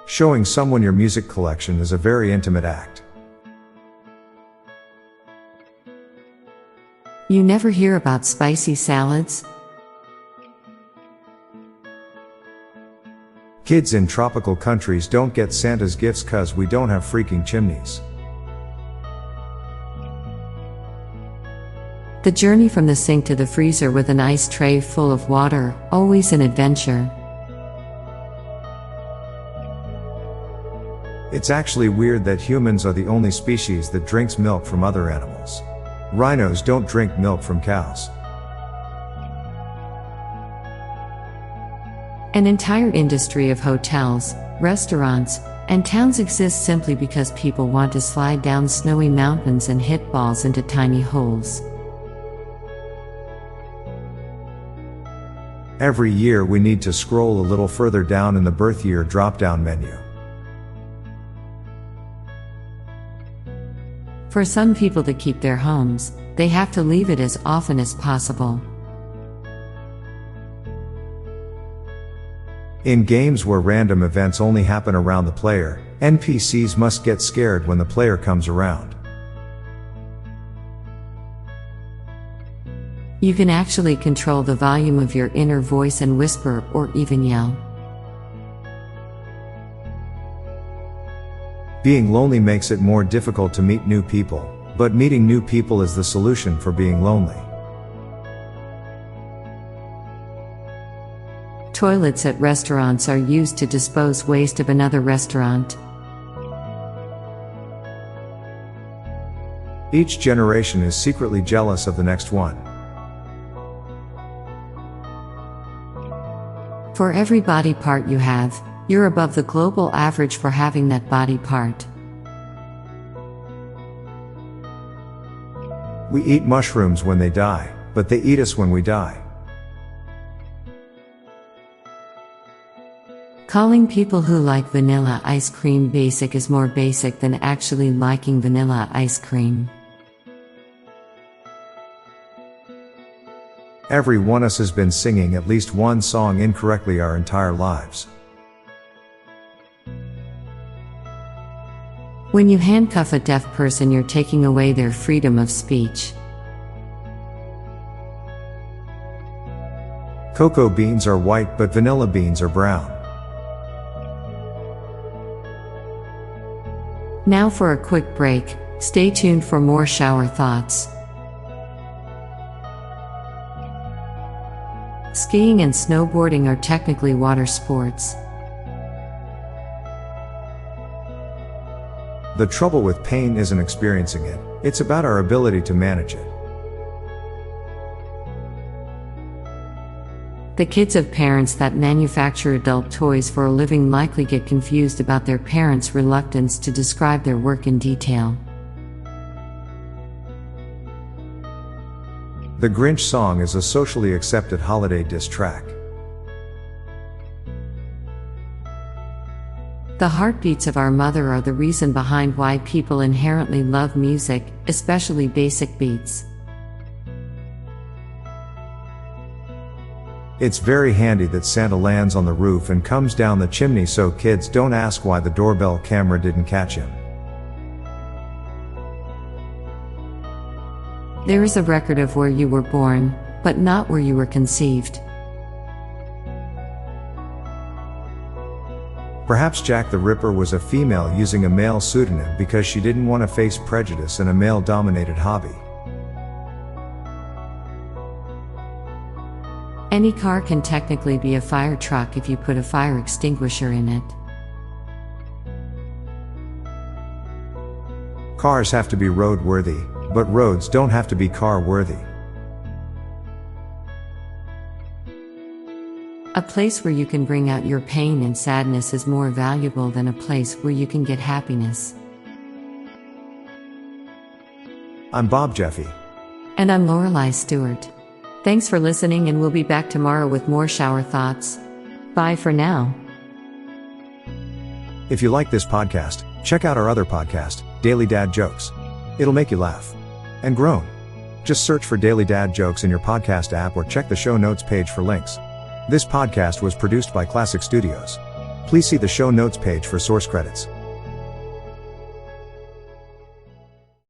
Showing someone your music collection is a very intimate act. You never hear about spicy salads? Kids in tropical countries don't get Santa's gifts 'cause we don't have freaking chimneys. The journey from the sink to the freezer with an ice tray full of water, always an adventure. It's actually weird that humans are the only species that drinks milk from other animals. Rhinos don't drink milk from cows. An entire industry of hotels, restaurants, and towns exists simply because people want to slide down snowy mountains and hit balls into tiny holes. Every year we need to scroll a little further down in the birth year drop-down menu. For some people to keep their homes, they have to leave it as often as possible. In games where random events only happen around the player, NPCs must get scared when the player comes around. You can actually control the volume of your inner voice and whisper or even yell. Being lonely makes it more difficult to meet new people, but meeting new people is the solution for being lonely. Toilets at restaurants are used to dispose waste of another restaurant. Each generation is secretly jealous of the next one. For every body part you have, you're above the global average for having that body part. We eat mushrooms when they die, but they eat us when we die. Calling people who like vanilla ice cream basic is more basic than actually liking vanilla ice cream. Every one of us has been singing at least one song incorrectly our entire lives. When you handcuff a deaf person, you're taking away their freedom of speech. Cocoa beans are white but vanilla beans are brown. Now for a quick break, stay tuned for more shower thoughts. Skiing and snowboarding are technically water sports. The trouble with pain isn't experiencing it, it's about our ability to manage it. The kids of parents that manufacture adult toys for a living likely get confused about their parents' reluctance to describe their work in detail. The Grinch song is a socially accepted holiday diss track. The heartbeats of our mother are the reason behind why people inherently love music, especially basic beats. It's very handy that Santa lands on the roof and comes down the chimney so kids don't ask why the doorbell camera didn't catch him. There is a record of where you were born, but not where you were conceived. Perhaps Jack the Ripper was a female using a male pseudonym because she didn't want to face prejudice in a male-dominated hobby. Any car can technically be a fire truck if you put a fire extinguisher in it. Cars have to be road-worthy, but roads don't have to be car-worthy. A place where you can bring out your pain and sadness is more valuable than a place where you can get happiness. I'm Bob Jeffy. And I'm Lorelei Stewart. Thanks for listening, and we'll be back tomorrow with more shower thoughts. Bye for now. If you like this podcast, check out our other podcast, Daily Dad Jokes. It'll make you laugh and groan. Just search for Daily Dad Jokes in your podcast app or check the show notes page for links. This podcast was produced by Klassic Studios. Please see the show notes page for source credits.